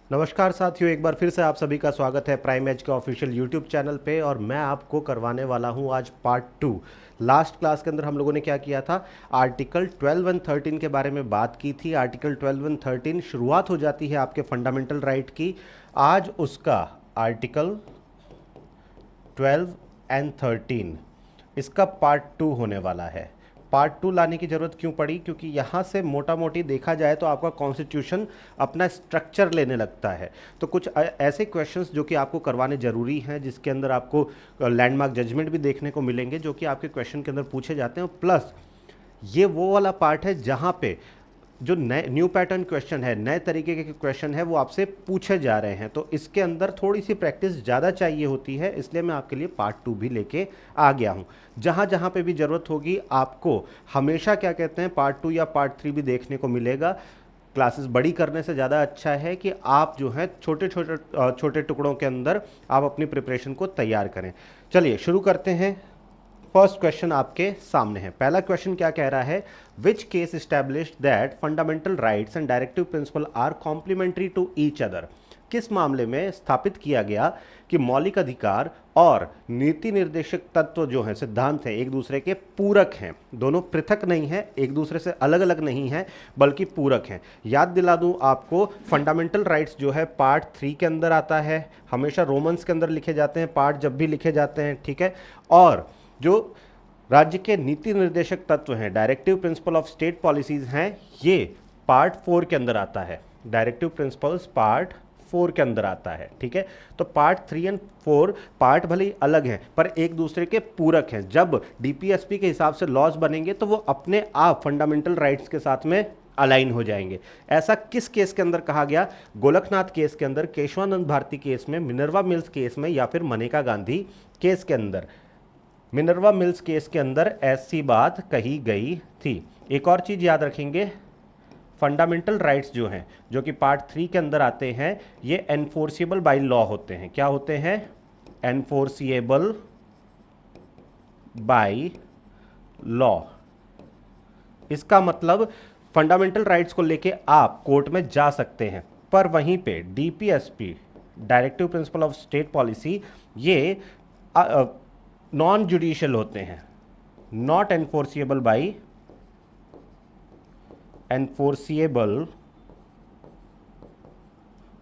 नमस्कार साथियों, एक बार फिर से आप सभी का स्वागत है प्राइम एज के ऑफिशियल यूट्यूब चैनल पे। और मैं आपको करवाने वाला हूं आज पार्ट 2। लास्ट क्लास के अंदर हम लोगों ने क्या किया था, आर्टिकल 12 एंड 13 के बारे में बात की थी। आर्टिकल 12 एंड 13 शुरुआत हो जाती है आपके फंडामेंटल राइट की। आज उसका आर्टिकल 12 एंड 13 इसका पार्ट 2 होने वाला है। पार्ट 2 लाने की ज़रूरत क्यों पड़ी? क्योंकि यहाँ से मोटा मोटी देखा जाए तो आपका कॉन्स्टिट्यूशन अपना स्ट्रक्चर लेने लगता है। तो कुछ ऐसे क्वेश्चंस जो कि आपको करवाने ज़रूरी हैं, जिसके अंदर आपको लैंडमार्क जजमेंट भी देखने को मिलेंगे जो कि आपके क्वेश्चन के अंदर पूछे जाते हैं। प्लस ये वो वाला पार्ट है जहाँ पे जो नए न्यू पैटर्न क्वेश्चन है, नए तरीके के क्वेश्चन है, वो आपसे पूछे जा रहे हैं। तो इसके अंदर थोड़ी सी प्रैक्टिस ज़्यादा चाहिए होती है, इसलिए मैं आपके लिए पार्ट 2 भी लेके आ गया हूँ। जहाँ जहाँ पे भी ज़रूरत होगी आपको हमेशा क्या कहते हैं, पार्ट 2 या पार्ट 3 भी देखने को मिलेगा। क्लासेस बड़ी करने से ज़्यादा अच्छा है कि आप जो है छोटे टुकड़ों के अंदर आप अपनी प्रिपरेशन को तैयार करें। चलिए शुरू करते हैं। फर्स्ट क्वेश्चन आपके सामने है। पहला क्वेश्चन क्या कह रहा है, which case established that fundamental rights and directive principle are complementary to each other. किस मामले में स्थापित किया गया कि मौलिक अधिकार और नीति निर्देशक तत्व जो हैं, सिद्धांत हैं, एक दूसरे के पूरक हैं, दोनों पृथक नहीं है, एक दूसरे से अलग अलग नहीं है, बल्कि पूरक हैं। याद दिला दूं आपको, फंडामेंटल राइट्स जो है पार्ट 3 के अंदर आता है। हमेशा रोमन्स के अंदर लिखे जाते हैं पार्ट, जब भी लिखे जाते हैं, ठीक है। और जो राज्य के नीति निर्देशक तत्व हैं, directive principle of state policies हैं, ये पार्ट 4 के अंदर आता है। डायरेक्टिव प्रिंसिपल्स पार्ट 4 के अंदर आता है, ठीक है। तो पार्ट 3 एंड 4 पार्ट भले ही अलग हैं पर एक दूसरे के पूरक हैं। जब डीपीएसपी के हिसाब से लॉज बनेंगे तो वो अपने आप फंडामेंटल राइट्स के साथ में अलाइन हो जाएंगे। ऐसा किस केस के अंदर कहा गया? गोलकनाथ केस के अंदर, केशवानंद भारती केस में, मिनर्वा मिल्स केस में, या फिर मनेका गांधी केस के अंदर। मिनर्वा मिल्स केस के अंदर ऐसी बात कही गई थी। एक और चीज़ याद रखेंगे, फंडामेंटल राइट्स जो हैं, जो कि पार्ट 3 के अंदर आते हैं, ये एनफोर्सिएबल बाय लॉ होते हैं। क्या होते हैं? Enforceable by law. इसका मतलब फंडामेंटल राइट्स को लेके आप कोर्ट में जा सकते हैं, पर वहीं पे DPSP, directive principle of state policy, ये नॉन जुडिशियल होते हैं, नॉट एनफोर्सिएबल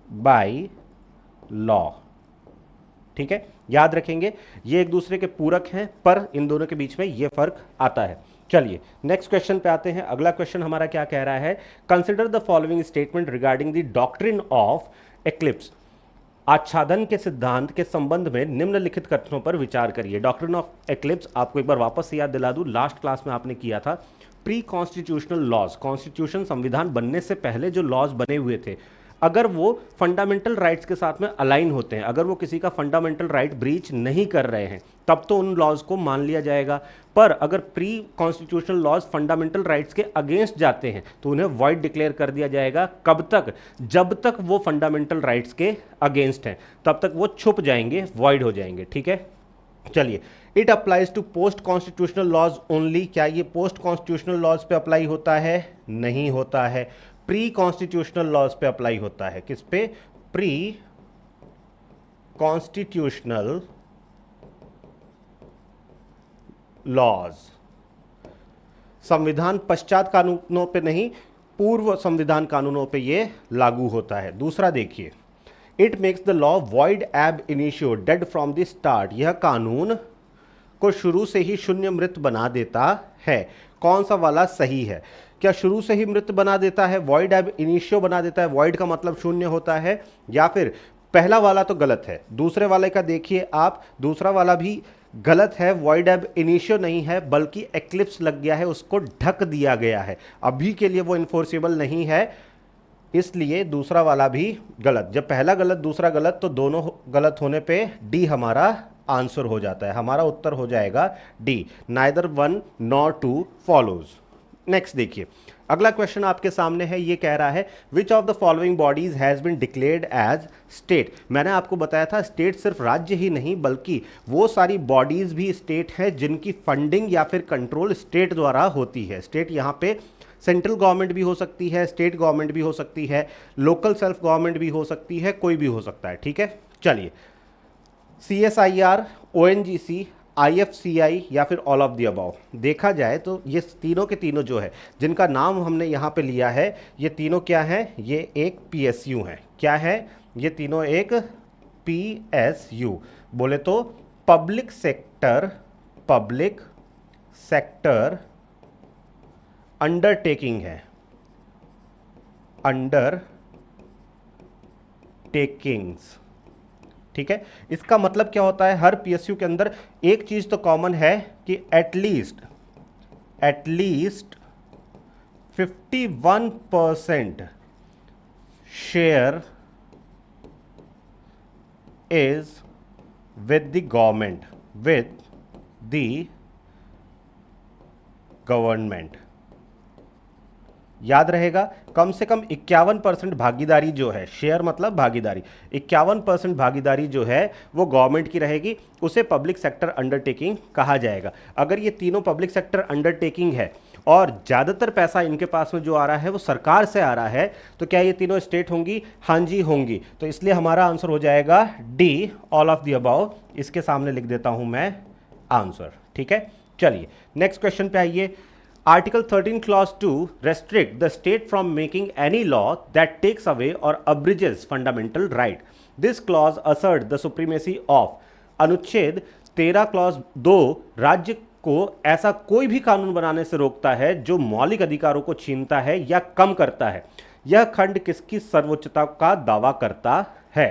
बाय लॉ। ठीक है, याद रखेंगे ये एक दूसरे के पूरक हैं, पर इन दोनों के बीच में ये फर्क आता है। चलिए नेक्स्ट क्वेश्चन पे आते हैं। अगला क्वेश्चन हमारा क्या कह रहा है, consider the following statement regarding the doctrine of eclipse. आच्छादन के सिद्धांत के संबंध में निम्नलिखित कथनों पर विचार करिए। डॉक्ट्रिन ऑफ एक्लिप्स आपको एक बार वापस से याद दिला दूं, लास्ट क्लास में आपने किया था। प्री कॉन्स्टिट्यूशनल लॉज, कॉन्स्टिट्यूशन संविधान बनने से पहले जो लॉज बने हुए थे, अगर वो फंडामेंटल राइट्स के साथ में अलाइन होते हैं, अगर वो किसी का फंडामेंटल राइट ब्रीच नहीं कर रहे हैं, तब तो उन लॉज को मान लिया जाएगा। पर अगर pre constitutional laws fundamental rights के अगेंस्ट जाते हैं तो उन्हें वॉइड डिक्लेयर कर दिया जाएगा। कब तक? जब तक वो फंडामेंटल राइट्स के अगेंस्ट हैं, तब तक वो छुप जाएंगे, वॉइड हो जाएंगे। ठीक है, चलिए। It applies to post constitutional laws only. क्या ये पोस्ट कॉन्स्टिट्यूशनल लॉज पे अप्लाई होता है? नहीं होता है। प्री कॉन्स्टिट्यूशनल लॉज पे अप्लाई होता है। किस पे? Pre constitutional laws. संविधान पश्चात कानूनों पे नहीं, पूर्व संविधान कानूनों पे ये लागू होता है। दूसरा देखिए, it makes the law void ab initio dead from the start. यह कानून को शुरू से ही शून्य मृत बना देता है। कौन सा वाला सही है? क्या शुरू से ही मृत बना देता है, वॉइड एब इनिशियो बना देता है, वॉइड का मतलब शून्य होता है, या फिर पहला वाला तो गलत है, दूसरे वाले का देखिए आप, दूसरा वाला भी गलत है। वॉइड एब इनिशियो नहीं है, बल्कि एक्लिप्स लग गया है, उसको ढक दिया गया है, अभी के लिए वो इन्फोर्सिबल नहीं है, इसलिए दूसरा वाला भी गलत। जब पहला गलत दूसरा गलत, तो दोनों गलत होने पे डी हमारा आंसर हो जाता है। हमारा उत्तर हो जाएगा D, neither one nor two follows. Next देखिए, अगला क्वेश्चन आपके सामने है। ये कह रहा है, which of the following bodies has been declared as state. मैंने आपको बताया था स्टेट सिर्फ राज्य ही नहीं, बल्कि वो सारी बॉडीज भी स्टेट है जिनकी फंडिंग या फिर कंट्रोल स्टेट द्वारा होती है। स्टेट यहाँ पे सेंट्रल गवर्नमेंट भी हो सकती है, स्टेट गवर्नमेंट भी हो सकती है, लोकल सेल्फ गवर्नमेंट भी हो सकती है, कोई भी हो सकता है। ठीक है, चलिए, CSIR, ONGC, IFCI या फिर ऑल ऑफ द अबव। देखा जाए तो ये तीनों के तीनों जो है जिनका नाम हमने यहाँ पे लिया है, ये तीनों क्या है, ये एक PSU है। क्या है, ये तीनों एक PSU, बोले तो पब्लिक सेक्टर अंडरटेकिंग है, अंडरटेकिंग्स। ठीक है, इसका मतलब क्या होता है, हर PSU के अंदर एक चीज तो कॉमन है कि at least 51% share is with the government. याद रहेगा, कम से कम 51% भागीदारी जो है, शेयर मतलब भागीदारी, 51% भागीदारी जो है वो गवर्नमेंट की रहेगी, उसे पब्लिक सेक्टर अंडरटेकिंग कहा जाएगा। अगर ये तीनों पब्लिक सेक्टर अंडरटेकिंग है और ज़्यादातर पैसा इनके पास में जो आ रहा है वो सरकार से आ रहा है, तो क्या ये तीनों स्टेट होंगी? हाँ जी होंगी। तो इसलिए हमारा आंसर हो जाएगा D, all of the above. इसके सामने लिख देता हूं मैं आंसर। ठीक है, चलिए नेक्स्ट क्वेश्चन पे आइए। Article 13 Clause 2 restrict the state from making any law that takes away or abridges fundamental right. This clause asserts the supremacy of अनुच्छेद 13 क्लॉज 2 राज्य को ऐसा कोई भी कानून बनाने से रोकता है जो मौलिक अधिकारों को छीनता है या कम करता है। यह खंड किसकी सर्वोच्चता का दावा करता है?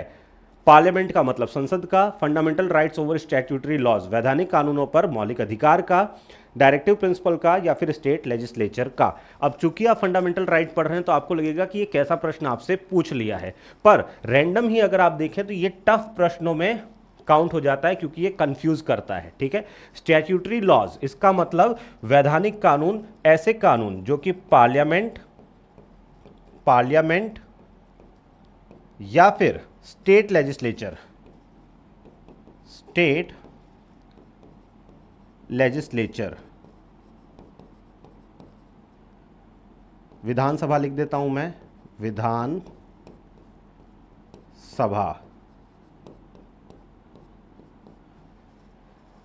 पार्लियामेंट का मतलब संसद का, fundamental rights over statutory laws वैधानिक कानूनों पर मौलिक अधिकार का, डायरेक्टिव प्रिंसिपल का, या फिर स्टेट लेजिस्लेचर का। अब चूंकि आप फंडामेंटल राइट पढ़ रहे हैं तो आपको लगेगा कि ये कैसा प्रश्न आपसे पूछ लिया है, पर रैंडम ही अगर आप देखें तो ये टफ प्रश्नों में काउंट हो जाता है क्योंकि ये कंफ्यूज करता है। ठीक है, स्टैट्यूटरी लॉज इसका मतलब वैधानिक कानून, ऐसे कानून जो कि पार्लियामेंट या फिर स्टेट लेजिस्लेचर, विधानसभा लिख देता हूं मैं, विधान सभा,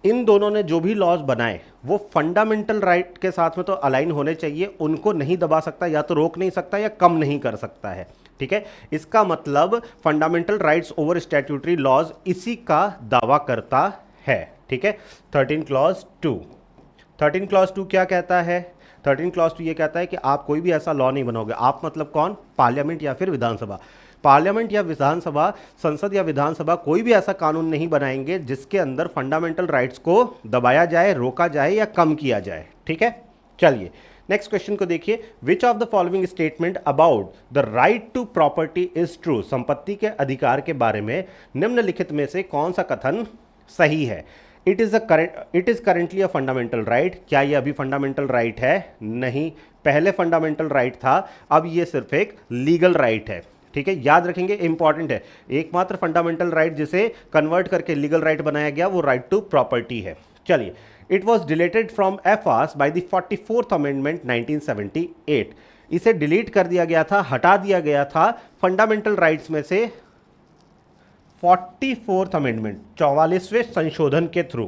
इन दोनों ने जो भी लॉज बनाए वो फंडामेंटल राइट के साथ में तो अलाइन होने चाहिए, उनको नहीं दबा सकता, या तो रोक नहीं सकता या कम नहीं कर सकता है। ठीक है, इसका मतलब fundamental rights over statutory laws इसी का दावा करता है। ठीक है, 13 क्लॉज 2 क्या कहता है? 13 क्लॉज 2 ये कहता है कि आप कोई भी ऐसा लॉ नहीं बनाओगे। आप मतलब कौन? पार्लियामेंट या फिर विधानसभा। पार्लियामेंट या विधानसभा, संसद या विधानसभा कोई भी ऐसा कानून नहीं बनाएंगे जिसके अंदर फंडामेंटल राइट्स को दबाया जाए, रोका जाए या कम किया जाए। ठीक है, चलिए नेक्स्ट क्वेश्चन को देखिए। Which of the following statement about the right to property is true? संपत्ति के अधिकार के बारे में निम्नलिखित में से कौन सा कथन सही है? It is currently a fundamental right. क्या ये अभी फंडामेंटल राइट है? नहीं, पहले फंडामेंटल राइट था, अब ये सिर्फ एक लीगल राइट है। ठीक है, याद रखेंगे, इंपॉर्टेंट है। एकमात्र फंडामेंटल राइट जिसे कन्वर्ट करके लीगल राइट बनाया गया वो राइट टू प्रॉपर्टी है। चलिए, it was deleted from FRs by the 44th amendment 1978। इसे डिलीट कर दिया गया था, हटा दिया गया था फंडामेंटल राइट्स में से 44th अमेंडमेंट, 44वें संशोधन के थ्रू।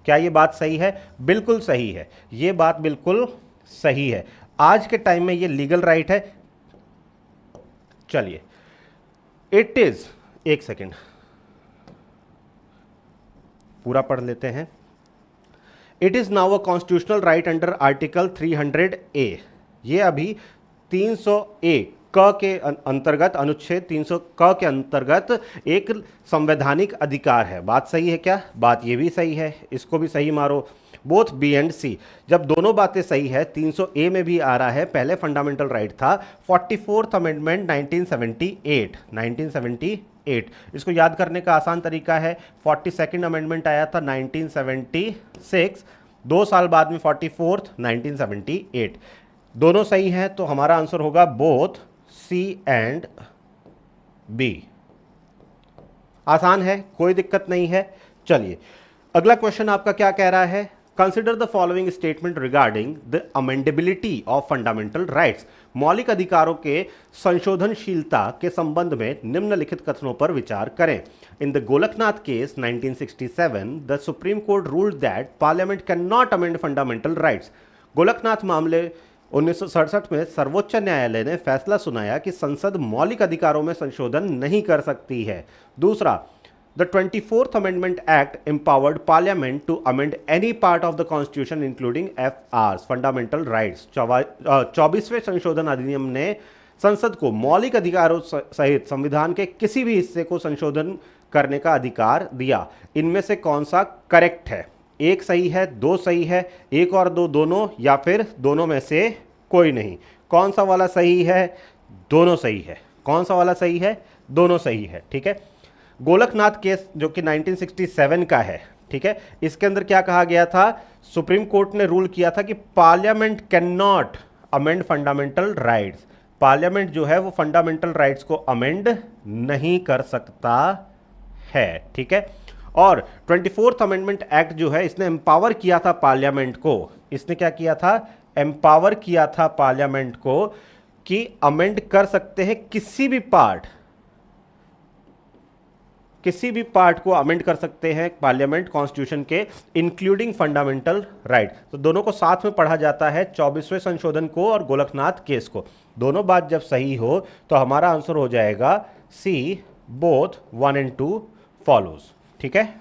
क्या ये बात सही है? बिल्कुल सही है, ये बात बिल्कुल सही है। आज के टाइम में ये लीगल राइट है। चलिए, इट इज, एक सेकेंड पूरा पढ़ लेते हैं। It is now a constitutional right under article 300A। ये अभी 300A क के अंतर्गत, अनुच्छेद 300 क के अंतर्गत एक संवैधानिक अधिकार है। बात सही है क्या? बात ये भी सही है, इसको भी सही मारो। बोथ बी एंड सी, जब दोनों बातें सही है, 300A में भी आ रहा है, पहले फंडामेंटल राइट था, 44th अमेंडमेंट 1978। इसको याद करने का आसान तरीका है, 42nd अमेंडमेंट आया था 1976, 2 साल बाद में 44th 1978। दोनों सही हैं, तो हमारा आंसर होगा बोथ सी एंड बी। आसान है, कोई दिक्कत नहीं है। चलिए, अगला क्वेश्चन आपका क्या कह रहा है? Consider the following statement regarding the amendability of fundamental rights. मौलिक अधिकारों के संशोधनशीलता के संबंध में निम्नलिखित कथनों पर विचार करें। In the Golaknath case 1967 the supreme court ruled that parliament can not amend fundamental rights. Golaknath मामले 1967 में सर्वोच्च न्यायालय ने फैसला सुनाया कि संसद मौलिक अधिकारों में संशोधन नहीं कर सकती है। दूसरा, The 24th Amendment Act empowered Parliament to amend any part of the Constitution including FRs, Fundamental Rights। 24वें संशोधन अधिनियम ने संसद को मौलिक अधिकारों सहित संविधान के किसी भी हिस्से को संशोधन करने का अधिकार दिया। इनमें से कौन सा करेक्ट है? एक सही है, दो सही है, एक और दो दोनों, या फिर दोनों में से कोई नहीं? कौन सा वाला सही है? दोनों सही है। कौन सा वाला सही है? दोनों सही है। ठीक है, गोलकनाथ केस जो कि 1967 का है, ठीक है, इसके अंदर क्या कहा गया था? सुप्रीम कोर्ट ने रूल किया था कि parliament can not amend fundamental rights. Parliament जो है वो फंडामेंटल राइट्स को अमेंड नहीं कर सकता है। ठीक है, और 24th अमेंडमेंट एक्ट जो है इसने एम्पावर किया था पार्लियामेंट को। इसने क्या किया था? एम्पावर किया था पार्लियामेंट को कि अमेंड कर सकते हैं किसी भी पार्ट को अमेंड कर सकते हैं पार्लियामेंट कॉन्स्टिट्यूशन के, इंक्लूडिंग फंडामेंटल राइट। तो दोनों को साथ में पढ़ा जाता है, 24वें संशोधन को और गोलकनाथ केस को। दोनों बात जब सही हो तो हमारा आंसर हो जाएगा सी, बोथ 1 and 2 फॉलोज। ठीक है,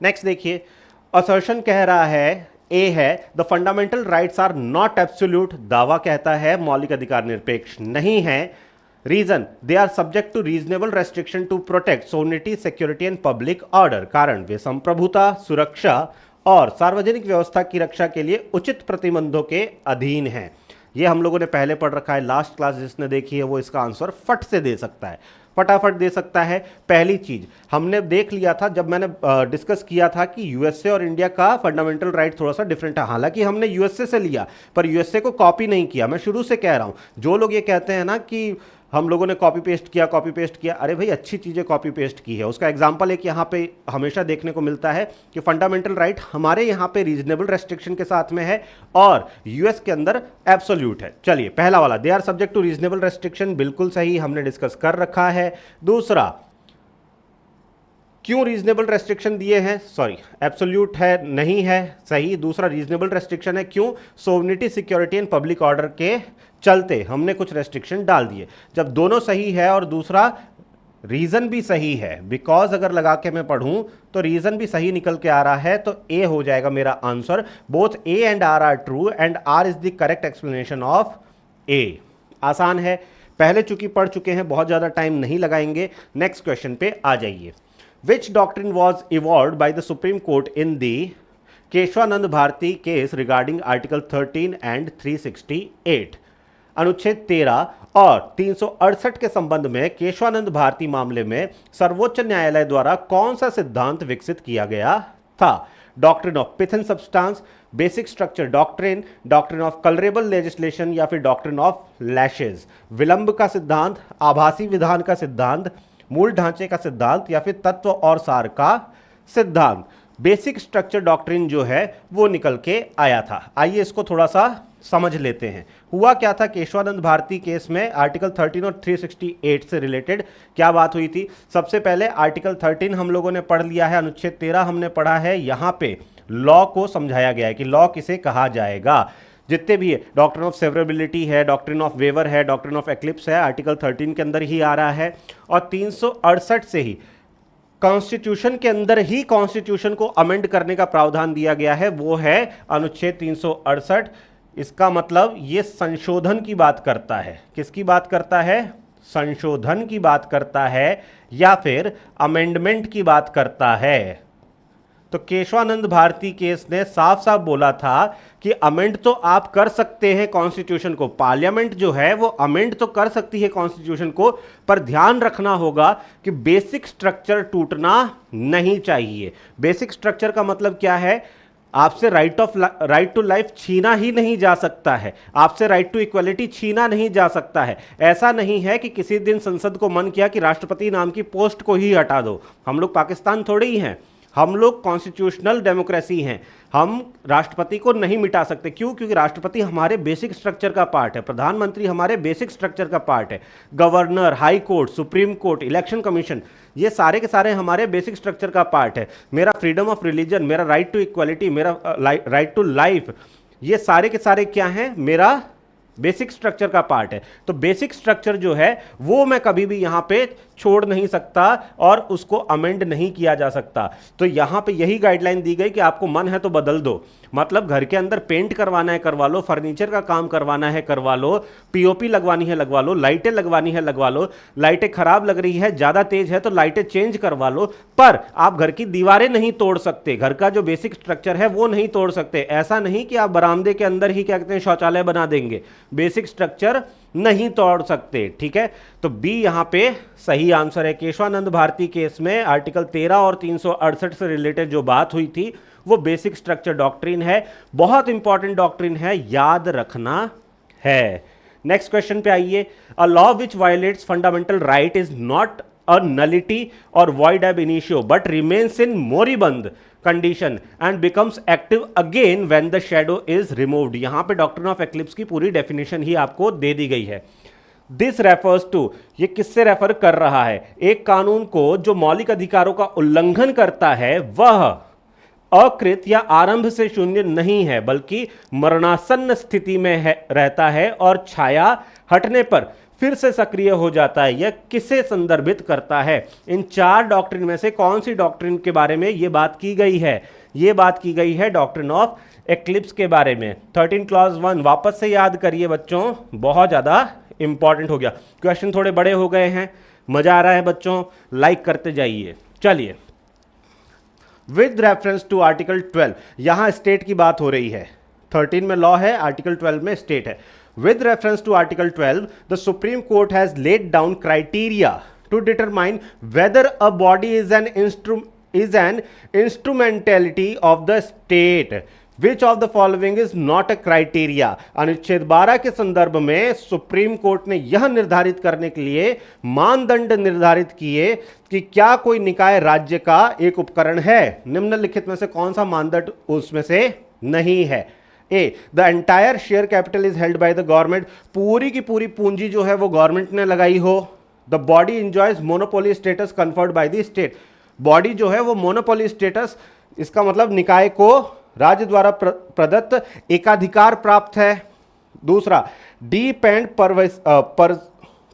नेक्स्ट देखिए, असर्शन कह रहा है, ए है, the fundamental rights are not absolute. दावा कहता है मौलिक अधिकार निरपेक्ष नहीं है। Reason, they are subject to reasonable restriction to protect sovereignty, security and public order. कारण, वे संप्रभुता, सुरक्षा और सार्वजनिक व्यवस्था की रक्षा के लिए उचित प्रतिबंधों के अधीन हैं। ये हम लोगों ने पहले पढ़ रखा है, लास्ट क्लास जिसने देखी है वो इसका आंसर फट से दे सकता है, फटाफट दे सकता है। पहली चीज हमने देख लिया था जब मैंने डिस्कस किया था कि यूएसए और इंडिया का फंडामेंटल राइट थोड़ा सा डिफरेंट है। हालांकि हमने यूएसए से लिया पर यूएसए को कॉपी नहीं किया। मैं शुरू से कह रहा हूं, जो लोग ये कहते हैं ना कि हम लोगों ने कॉपी पेस्ट किया, अरे भाई अच्छी चीज़ें कॉपी पेस्ट की है। उसका एग्जांपल एक यहाँ पे हमेशा देखने को मिलता है कि फंडामेंटल राइट हमारे यहाँ पे रीजनेबल रेस्ट्रिक्शन के साथ में है और यूएस के अंदर एब्सोल्यूट है। चलिए, पहला वाला they are subject to reasonable restriction, बिल्कुल सही, हमने डिस्कस कर रखा है। दूसरा, क्यों रीजनेबल रेस्ट्रिक्शन दिए हैं? सॉरी, एब्सोल्यूट है, नहीं है, सही। दूसरा, रीजनेबल रेस्ट्रिक्शन है, क्यों? Sovereignty, security and public order के चलते हमने कुछ रेस्ट्रिक्शन डाल दिए। जब दोनों सही है और दूसरा रीजन भी सही है, बिकॉज अगर लगा के मैं पढ़ूं तो रीजन भी सही निकल के आ रहा है, तो ए हो जाएगा मेरा answer. Both A and R are true and R is the correct explanation of A. आसान है, पहले चूंकि पढ़ चुके हैं, बहुत ज्यादा टाइम नहीं लगाएंगे। नेक्स्ट क्वेश्चन पे आ जाइए। Which doctrine was evolved by the Supreme Court in the Kesavananda Bharati case regarding article 13 and 368? अनुच्छेद 13 और 368 के संबंध में केशवानंद भारती मामले में सर्वोच्च न्यायालय द्वारा कौन सा सिद्धांत विकसित किया गया था? Doctrine of pith and substance, basic structure doctrine, doctrine of colourable legislation, या फिर डॉक्ट्रिन ऑफ लैशेज? विलंब का सिद्धांत, आभासी विधान का सिद्धांत, मूल ढांचे का सिद्धांत, या फिर तत्व और सार का सिद्धांत? बेसिक स्ट्रक्चर डॉक्ट्रिन जो है वो निकल के आया था। आइए इसको थोड़ा सा समझ लेते हैं। हुआ क्या था केशवानंद भारती केस में? आर्टिकल 13 और 368 से रिलेटेड क्या बात हुई थी? सबसे पहले आर्टिकल 13 हम लोगों ने पढ़ लिया है, अनुच्छेद 13 हमने पढ़ा है। यहाँ पे लॉ को समझाया गया है कि लॉ किसे कहा जाएगा। जितने भी है, डॉक्ट्रिन ऑफ सेवरेबिलिटी है, डॉक्ट्रिन ऑफ वेवर है, डॉक्ट्रिन ऑफ एक्लिप्स है, आर्टिकल 13 के अंदर ही आ रहा है। और 368 से ही कॉन्स्टिट्यूशन के अंदर ही कॉन्स्टिट्यूशन को अमेंड करने का प्रावधान दिया गया है, वो है अनुच्छेद 368। इसका मतलब ये संशोधन की बात करता है। किसकी बात करता है? संशोधन की बात करता है या फिर अमेंडमेंट की बात करता है। तो केशवानंद भारती केस ने साफ साफ बोला था कि अमेंड तो आप कर सकते हैं कॉन्स्टिट्यूशन को, पार्लियामेंट जो है वो अमेंड तो कर सकती है कॉन्स्टिट्यूशन को, पर ध्यान रखना होगा कि बेसिक स्ट्रक्चर टूटना नहीं चाहिए। बेसिक स्ट्रक्चर का मतलब क्या है? आपसे राइट टू लाइफ छीना ही नहीं जा सकता है, आपसे राइट टू इक्वलिटी छीना नहीं जा सकता है। ऐसा नहीं है कि किसी दिन संसद को मन किया कि राष्ट्रपति नाम की पोस्ट को ही हटा दो। हम लोग पाकिस्तान थोड़े ही हैं, हम लोग कॉन्स्टिट्यूशनल डेमोक्रेसी हैं, हम राष्ट्रपति को नहीं मिटा सकते। क्यों? क्योंकि राष्ट्रपति हमारे बेसिक स्ट्रक्चर का पार्ट है, प्रधानमंत्री हमारे बेसिक स्ट्रक्चर का पार्ट है, governor, high court, supreme court, election commission, ये सारे के सारे हमारे बेसिक स्ट्रक्चर का पार्ट है। मेरा फ्रीडम ऑफ रिलीजन, मेरा राइट टू इक्वालिटी, मेरा राइट टू लाइफ, ये सारे के सारे क्या हैं? मेरा बेसिक स्ट्रक्चर का पार्ट है। तो बेसिक स्ट्रक्चर जो है वो मैं कभी भी यहां पे छोड़ नहीं सकता और उसको अमेंड नहीं किया जा सकता। तो यहां पे यही गाइडलाइन दी गई कि आपको मन है तो बदल दो, मतलब घर के अंदर पेंट करवाना है करवा लो, फर्नीचर का काम करवाना है करवा लो, पीओपी लगवानी है लगवा लो, लाइटें लगवानी है लगवा लो, लाइटें खराब लग रही है, ज्यादा तेज है तो लाइटें चेंज करवा लो, पर आप घर की दीवारें नहीं तोड़ सकते, घर का जो बेसिक स्ट्रक्चर है वो नहीं तोड़ सकते। ऐसा नहीं कि आप बरामदे के अंदर ही क्या कहते हैं शौचालय बना देंगे, बेसिक स्ट्रक्चर नहीं तोड़ सकते। ठीक है, तो बी यहां पे सही आंसर है। केशवानंद भारती केस में आर्टिकल 13 और 368 से रिलेटेड जो बात हुई थी वो बेसिक स्ट्रक्चर डॉक्ट्रिन है, बहुत इंपॉर्टेंट डॉक्ट्रिन है, याद रखना है। नेक्स्ट क्वेश्चन पे आइए। A law which violates fundamental right is not a nullity और void ab initio but remains in moribund condition and becomes active again when the shadow is removed. यहां पे doctrine of eclipse की पूरी definition ही आपको दे दी गई है। This refers to, ये किससे रेफर कर रहा है? एक कानून को जो मौलिक अधिकारों का उल्लंघन करता है वह अकृत या आरंभ से शून्य नहीं है बल्कि मरणासन्न स्थिति में रहता है और छाया हटने पर फिर से सक्रिय हो जाता है। यह किसे संदर्भित करता है? इन चार डॉक्ट्रिन में से कौन सी डॉक्ट्रिन के बारे में यह बात की गई है? यह बात की गई है डॉक्ट्रिन ऑफ एक्लिप्स के बारे में। 13 क्लॉज 1 वापस से याद करिए बच्चों, बहुत ज्यादा इंपॉर्टेंट हो गया। क्वेश्चन थोड़े बड़े हो गए हैं, मजा आ रहा है बच्चों, लाइक करते जाइए। चलिए, विद रेफरेंस टू आर्टिकल 12, यहां स्टेट की बात हो रही है। 13 में लॉ है, आर्टिकल 12 में स्टेट है। With reference to article 12, the supreme court has laid down criteria to determine whether a body is an instrumentality of the state. Which of the following is not a criteria. अनुच्छेद 12 के संदर्भ में supreme court ने यह निर्धारित करने के लिए मानदंड निर्धारित किए कि क्या कोई निकाय राज्य का एक उपकरण है। निम्नलिखित में से कौन सा मानदंड उसमें से नहीं है? A, the entire share capital is held by the government, पूरी की पूरी पूंजी जो है वो गवर्नमेंट ने लगाई हो। The body enjoys monopoly status conferred by the state, body जो है वो मोनोपोली स्टेटस, इसका मतलब निकाय को राज्य द्वारा प्रदत्त एकाधिकार प्राप्त है। दूसरा, deep and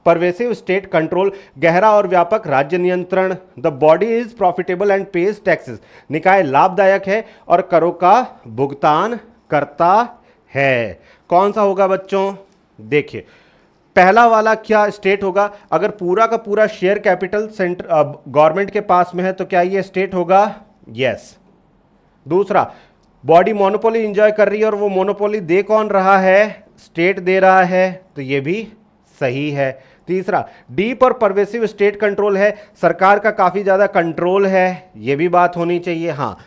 pervasive state control, गहरा और व्यापक राज्य नियंत्रण। The body is profitable and page taxes, निकाय लाभदायक है और करों का भुगतान करता है। कौन सा होगा बच्चों? देखिए, पहला वाला क्या स्टेट होगा? अगर पूरा का पूरा शेयर कैपिटल सेंटर गवर्नमेंट के पास में है तो क्या ये स्टेट होगा? यस। दूसरा, बॉडी मोनोपोली एंजॉय कर रही है और वो मोनोपोली दे कौन रहा है? स्टेट दे रहा है, तो ये भी सही है। तीसरा, डीप और परवेसिव स्टेट कंट्रोल है, सरकार का काफी ज्यादा कंट्रोल है, ये भी बात होनी चाहिए। हाँ,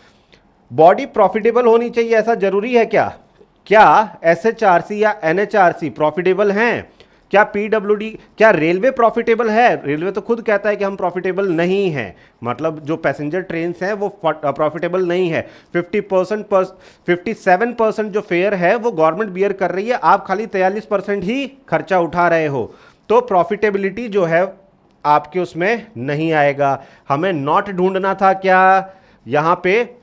बॉडी प्रॉफिटेबल होनी चाहिए, ऐसा जरूरी है क्या? क्या एसएचआरसी या एनएचआरसी प्रॉफिटेबल हैं? क्या पीडब्ल्यूडी, क्या रेलवे प्रॉफिटेबल है? रेलवे तो खुद कहता है कि हम प्रॉफिटेबल नहीं हैं, मतलब जो पैसेंजर ट्रेन हैं वो प्रॉफिटेबल नहीं है। 57% जो फेयर है वो गवर्नमेंट बियर कर रही है, आप खाली 43% ही खर्चा उठा रहे हो, तो प्रॉफिटेबिलिटी जो है आपके उसमें नहीं आएगा। हमें नॉट ढूंढना था, क्या यहां पे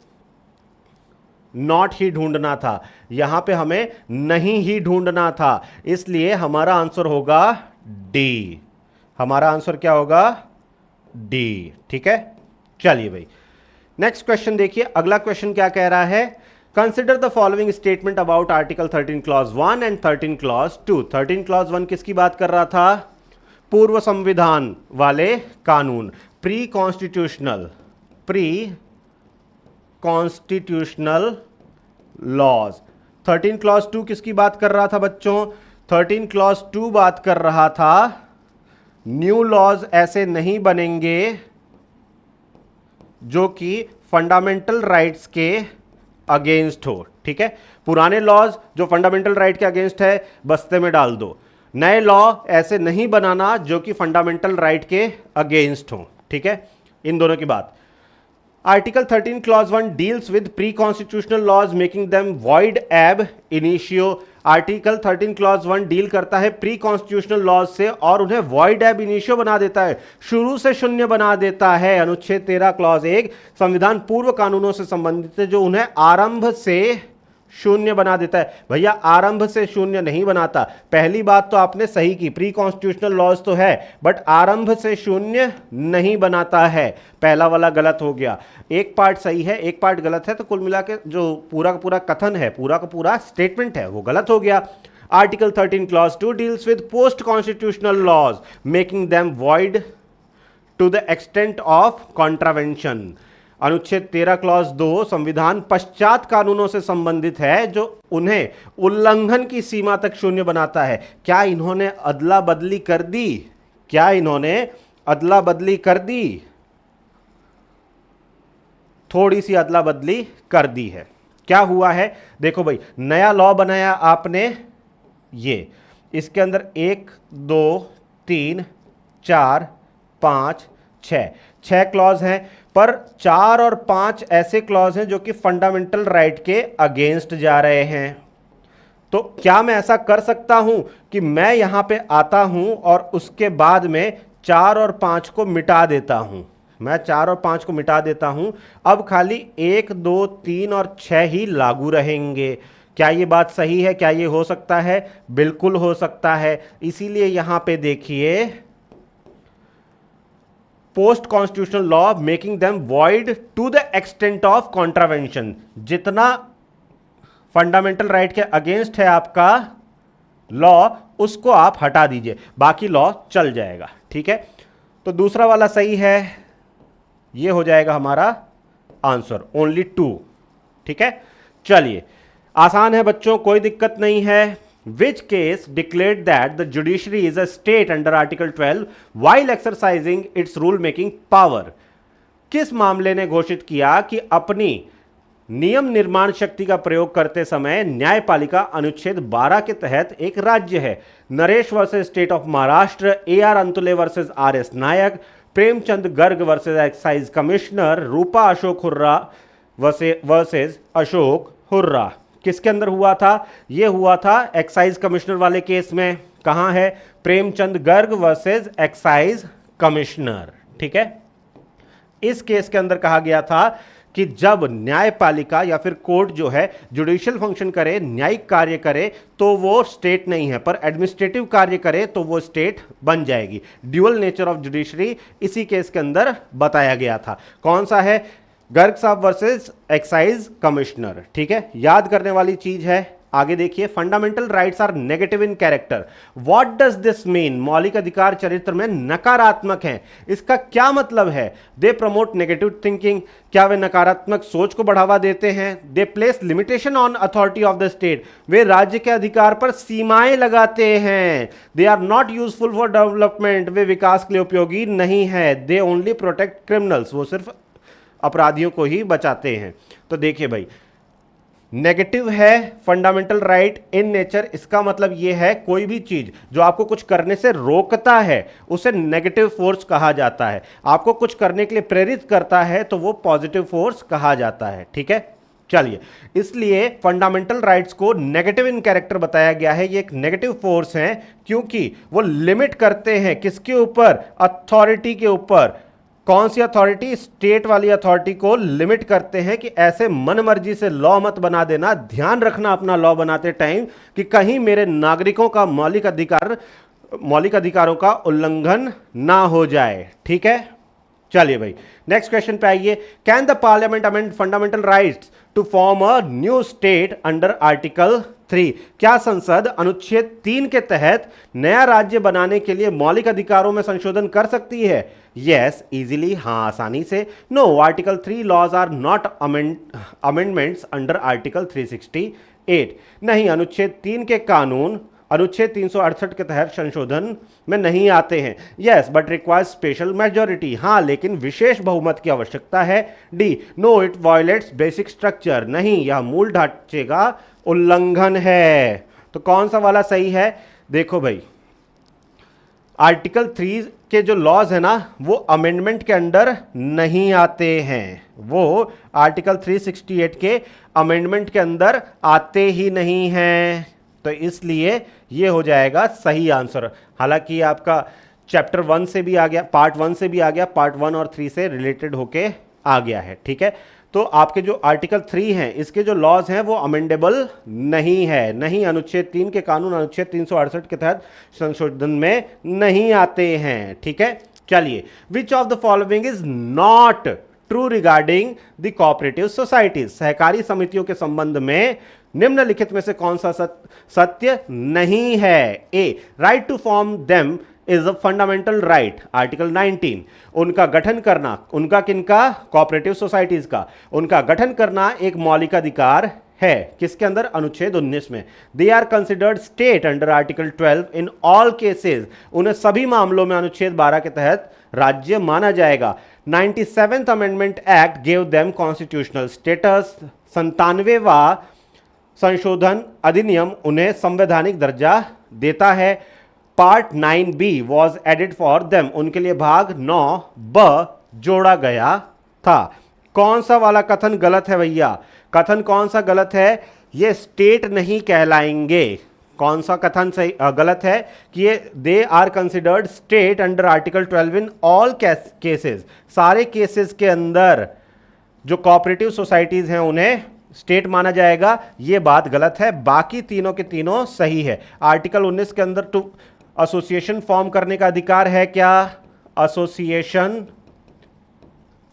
नॉट ही ढूंढना था, यहां पे हमें नहीं ही ढूंढना था, इसलिए हमारा आंसर होगा डी। हमारा आंसर क्या होगा? डी। ठीक है, चलिए भाई नेक्स्ट क्वेश्चन देखिए। अगला क्वेश्चन क्या कह रहा है? Consider the following statement about article 13 clause 1 and 13 clause 2। 13 clause 1 किसकी बात कर रहा था? पूर्व संविधान वाले कानून, प्री कॉन्स्टिट्यूशनल लॉज। 13 क्लॉज 2 किसकी बात कर रहा था बच्चों? 13 क्लॉज 2 बात कर रहा था न्यू लॉज ऐसे नहीं बनेंगे जो कि फंडामेंटल राइट्स के अगेंस्ट हो। ठीक है, पुराने लॉज जो फंडामेंटल राइट के अगेंस्ट है बस्ते में डाल दो, नए लॉ ऐसे नहीं बनाना जो कि फंडामेंटल राइट के अगेंस्ट हो। ठीक है, इन दोनों की बात। Article 13 clause 1 deals with pre constitutional laws making them void ab initio. Article 13 clause 1 deal करता है प्री कॉन्स्टिट्यूशनल लॉज से और उन्हें वॉइड एब इनिशियो बना देता है, शुरू से शून्य बना देता है। अनुच्छेद 13 क्लॉज 1 संविधान पूर्व कानूनों से संबंधित है जो उन्हें आरंभ से शून्य बना देता है। भैया आरंभ से शून्य नहीं बनाता। पहली बात तो आपने सही की, प्री कॉन्स्टिट्यूशनल लॉज तो है बट आरंभ से शून्य नहीं बनाता है। पहला वाला गलत हो गया, एक पार्ट सही है एक पार्ट गलत है, तो कुल मिला के जो पूरा का पूरा कथन है, पूरा का पूरा स्टेटमेंट है वो गलत हो गया। Article 13 clause 2 deals with post constitutional laws making them void to the extent of contravention. अनुच्छेद 13 क्लॉज 2 संविधान पश्चात कानूनों से संबंधित है जो उन्हें उल्लंघन की सीमा तक शून्य बनाता है। क्या इन्होंने अदला बदली कर दी? क्या इन्होंने अदला बदली कर दी? थोड़ी सी अदला बदली कर दी है। क्या हुआ है? देखो भाई, नया लॉ बनाया आपने, ये इसके अंदर 1 2 3 4 5 6 क्लॉज हैं, पर 4 और 5 ऐसे क्लॉज हैं जो कि फंडामेंटल राइट के अगेंस्ट जा रहे हैं। तो क्या मैं ऐसा कर सकता हूं कि मैं यहां पे आता हूं और उसके बाद में 4 और 5 को मिटा देता हूं? मैं 4 और 5 को मिटा देता हूं, अब खाली 1 2 3 और 6 ही लागू रहेंगे। क्या ये बात सही है? क्या ये हो सकता है? बिल्कुल हो सकता है। इसीलिए यहां पे देखिए, post constitutional law making them void to the extent of contravention. जितना फंडामेंटल राइट के अगेंस्ट है आपका लॉ, उसको आप हटा दीजिए, बाकी लॉ चल जाएगा। ठीक है, तो दूसरा वाला सही है, ये हो जाएगा हमारा आंसर, ओनली 2। ठीक है, चलिए आसान है बच्चों, कोई दिक्कत नहीं है। Which case declared that the judiciary is a state under Article 12 while exercising its rule making power? किस मामले ने घोषित किया कि अपनी नियम निर्माण शक्ति का प्रयोग करते समय न्यायपालिका अनुच्छेद 12 के तहत एक राज्य है? Naresh versus state of Maharashtra, AR Antulay versus RS Nayak, Premchand Garg versus excise commissioner, Rupa Ashok Hurra versus Ashok Hurra. किसके अंदर हुआ था? ये हुआ था एक्साइज कमिश्नर वाले केस में। कहां है? Premchand Garg versus excise commissioner. ठीक है, इस केस के अंदर कहा गया था कि जब न्यायपालिका या फिर कोर्ट जो है जुडिशियल फंक्शन करे, न्यायिक कार्य करे, तो वो स्टेट नहीं है, पर एडमिनिस्ट्रेटिव कार्य करे तो वो स्टेट बन जाएगी। ड्यूअल नेचर ऑफ जुडिशरी इसी केस के अंदर बताया गया था। कौन सा है? गर्ग साहब वर्सेस एक्साइज कमिश्नर। ठीक है, याद करने वाली चीज है। आगे देखिए, fundamental rights are negative in character. What does this mean? मौलिक अधिकार चरित्र में नकारात्मक हैं। इसका क्या मतलब है? They promote negative thinking. क्या वे नकारात्मक सोच को बढ़ावा देते हैं? They place limitation on authority of the state. वे राज्य के अधिकार पर सीमाएं लगाते हैं। They are not useful for development. वे विकास के लिए उपयोगी नहीं है। They only protect criminals. वो सिर्फ अपराधियों को ही बचाते हैं। तो देखिए भाई, नेगेटिव है फंडामेंटल राइट इन नेचर, इसका मतलब यह है कोई भी चीज जो आपको कुछ करने से रोकता है उसे नेगेटिव फोर्स कहा जाता है। आपको कुछ करने के लिए प्रेरित करता है तो वो पॉजिटिव फोर्स कहा जाता है। ठीक है, चलिए, इसलिए फंडामेंटल राइट्स को नेगेटिव इन कैरेक्टर बताया गया है। ये एक नेगेटिव फोर्स है क्योंकि वो लिमिट करते हैं किसके ऊपर? अथॉरिटी के ऊपर। कौन सी अथॉरिटी? स्टेट वाली अथॉरिटी को लिमिट करते हैं कि ऐसे मनमर्जी से लॉ मत बना देना। ध्यान रखना अपना लॉ बनाते टाइम कि कहीं मेरे नागरिकों का मौलिक अधिकारों का उल्लंघन ना हो जाए। ठीक है, चलिए भाई नेक्स्ट क्वेश्चन पे आइए। Can the parliament amend fundamental rights to form a new state under article 3? क्या संसद अनुच्छेद 3 के तहत नया राज्य बनाने के लिए मौलिक अधिकारों में संशोधन कर सकती है? यस, इजीली, हाँ आसानी से। No, article 3 laws are not amendments under article 368। नहीं, अनुच्छेद 3 के कानून अनुच्छेद 368 के तहत संशोधन में नहीं आते हैं। Yes, but requires special majority. हाँ, लेकिन विशेष बहुमत की आवश्यकता है। D, no it violates basic structure. नहीं, यह मूल ढांचे का उल्लंघन है। तो कौन सा वाला सही है? देखो भाई, आर्टिकल 3 के जो लॉज है ना वो अमेंडमेंट के अंडर नहीं आते हैं, वो आर्टिकल 368 के अमेंडमेंट के अंदर आते ही नहीं हैं, तो इसलिए ये हो जाएगा सही आंसर। हालांकि आपका चैप्टर 1 से भी आ गया, पार्ट 1 से भी आ गया, पार्ट 1 और 3 से रिलेटेड होके आ गया है, ठीक है। तो आपके जो आर्टिकल 3 हैं इसके जो लॉज हैं वो अमेंडेबल नहीं है, नहीं अनुच्छेद 3 के कानून अनुच्छेद 368 के तहत संशोधन में नहीं आते हैं, ठीक है। चलिए, विच of the following is not true regarding the cooperative societies, सहकारी समितियों के संबंध में निम्नलिखित में से कौन सा सत्य नहीं है। A, right to form them is a fundamental right, article 19, उनका गठन करना, उनका किनका, कोऑपरेटिव सोसाइटीज का, उनका गठन करना एक मौलिक अधिकार है, किसके अंदर, अनुच्छेद 19 में। They are considered state under article 12 in all cases, उन्हें सभी मामलों में अनुच्छेद 12 के तहत राज्य माना जाएगा। 97th amendment act gave them constitutional status, 97वां संशोधन अधिनियम उन्हें संवैधानिक दर्जा देता है। Part 9B was added for them, उनके लिए भाग 9B जोड़ा गया था। कौन सा वाला कथन गलत है भैया, कथन कौन सा गलत है, ये स्टेट नहीं कहलाएंगे। कौन सा कथन सही गलत है कि ये they are considered state under article 12 in all cases, सारे केसेस के अंदर जो कोऑपरेटिव सोसाइटीज हैं उन्हें स्टेट माना जाएगा, ये बात गलत है। बाकी तीनों के तीनों सही है। आर्टिकल 19 के अंदर टू एसोसिएशन फॉर्म करने का अधिकार है क्या, एसोसिएशन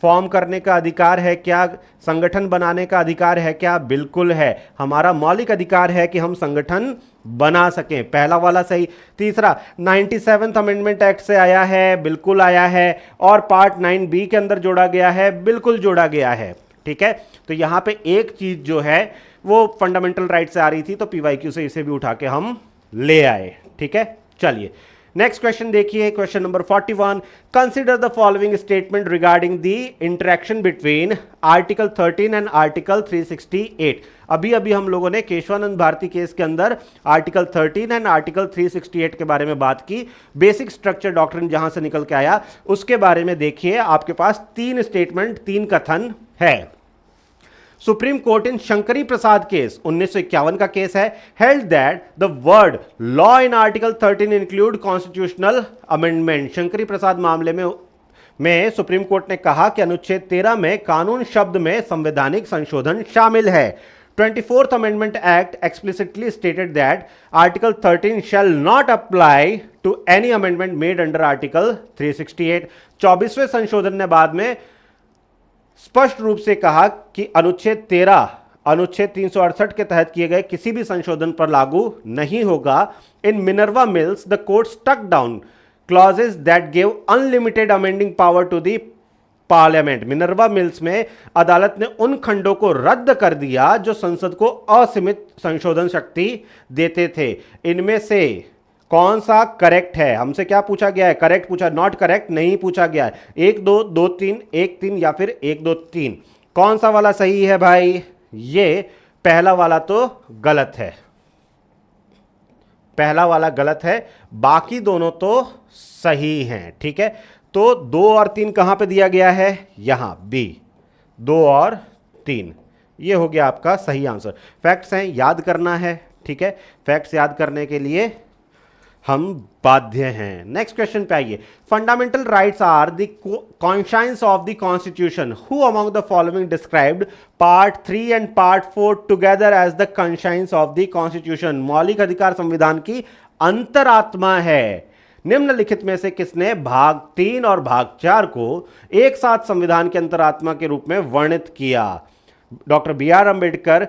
फॉर्म करने का अधिकार है क्या, संगठन बनाने का अधिकार है क्या, बिल्कुल है। हमारा मौलिक अधिकार है कि हम संगठन बना सकें, पहला वाला सही। तीसरा, 97th अमेंडमेंट एक्ट से आया है, बिल्कुल आया है। और पार्ट 9B के अंदर जोड़ा गया है, बिल्कुल जोड़ा गया है, ठीक है। तो यहां पे एक चीज जो है वो फंडामेंटल राइट से आ रही थी, तो पीवाईक्यू से इसे भी उठा के हम ले आए, ठीक है। चलिए नेक्स्ट क्वेश्चन देखिए, question number 41, consider the following statement regarding the interaction between article 13 and article 368। अभी अभी हम लोगों ने केशवानंद भारती केस के अंदर आर्टिकल 13 एंड आर्टिकल 368 के बारे में बात की, बेसिक स्ट्रक्चर डॉक्ट्रिन जहां से निकल के आया उसके बारे में देखिए। आपके पास 3 स्टेटमेंट, 3 कथन है। Supreme court in Shankari Prasad case 1951 का केस है, held that the word law in article 13 include constitutional amendment. Shankari Prasad मामले में सुप्रीम कोर्ट ने कहा कि अनुच्छेद 13 में कानून शब्द में संवैधानिक संशोधन शामिल है। 24th amendment act explicitly stated that article 13 shall not apply to any amendment made under article 368। 24वें संशोधन ने बाद में स्पष्ट रूप से कहा कि अनुच्छेद 13 अनुच्छेद 368 के तहत किए गए किसी भी संशोधन पर लागू नहीं होगा। In Minerva Mills the court struck down clauses that give unlimited amending power to the Parliament. Minerva Mills में अदालत ने उन खंडों को रद्द कर दिया जो संसद को असीमित संशोधन शक्ति देते थे। इनमें से कौन सा करेक्ट है, हमसे क्या पूछा गया है, करेक्ट पूछा, नॉट करेक्ट नहीं पूछा गया है। 1 2 2 3 1 3 या फिर 1 2 3, कौन सा वाला सही है भाई, ये पहला वाला तो गलत है, पहला वाला गलत है, बाकी दोनों तो सही हैं, ठीक है। तो 2 और 3 कहां पे दिया गया है, यहां बी, 2 और 3, ये हो गया आपका सही आंसर। फैक्ट्स हैं, याद करना है, ठीक है। फैक्ट्स याद करने के लिए हम बाध्य हैं। नेक्स्ट क्वेश्चन पे आइए। Fundamental rights are the conscience of the constitution, who among the following described part 3 and part 4 together as the conscience of the constitution. मौलिक अधिकार संविधान की अंतरात्मा है। निम्नलिखित में से किसने भाग 3 और भाग 4 को एक साथ संविधान की अंतरात्मा के रूप में वर्णित किया। Doctor BR Ambedkar,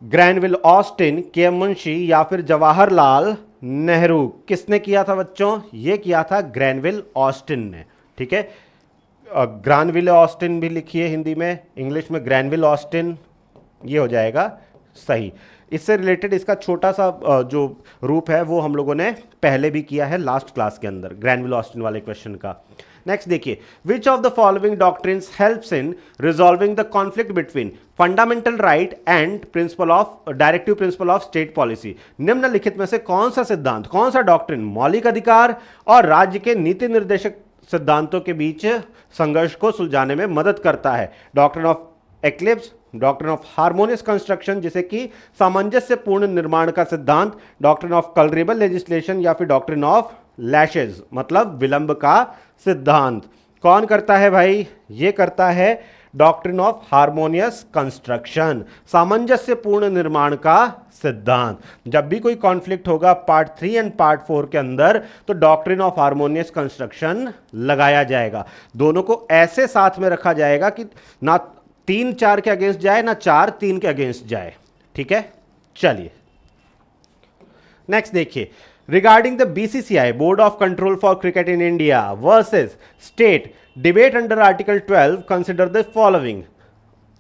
Granville Austin, के मुंशी या फिर जवाहरलाल नेहरू। किसने किया था बच्चों, ये किया था ग्रैनविल ऑस्टिन ने, ठीक है। ग्रैनविल ऑस्टिन भी लिखिए हिंदी में, इंग्लिश में ग्रैनविल ऑस्टिन, ये हो जाएगा सही। इससे रिलेटेड इसका छोटा सा जो रूप है वो हम लोगों ने पहले भी किया है लास्ट क्लास के अंदर, ग्रैनविल ऑस्टिन वाले क्वेश्चन का। नेक्स्ट देखिए, which of the following doctrines helps in resolving the conflict between fundamental right and principle of directive principle of state policy. निम्नलिखित में से कौन सा सिद्धांत, कौन सा डॉक्ट्रिन मौलिक अधिकार और राज्य के नीति निर्देशक सिद्धांतों के बीच संघर्ष को सुलझाने में मदद करता है? Doctrine of eclipse, doctrine of harmonious construction जिसे कि सामंजस्यपूर्ण निर्माण का सिद्धांत, डॉक्ट्रिन ऑफ कलरेबल लेजिस्लेशन या फिर डॉक्ट्रिन ऑफ लैशेज मतलब विलंब का सिद्धांत। कौन करता है भाई? ये करता है डॉक्ट्रिन ऑफ हार्मोनियस कंस्ट्रक्शन, सामंजस्यपूर्ण निर्माण का सिद्धांत। जब भी कोई कॉन्फ्लिक्ट होगा पार्ट 3 एंड पार्ट 4 के अंदर तो डॉक्ट्रिन ऑफ हार्मोनियस कंस्ट्रक्शन लगाया जाएगा। दोनों को ऐसे साथ में रखा जाएगा कि ना 3-4 के अगेंस्ट जाए ना 4-3 के अगेंस्ट जाए। ठीक है, चलिए नेक्स्ट देखिए, regarding the BCCI board of control for cricket in India versus state debate under article 12 consider the following.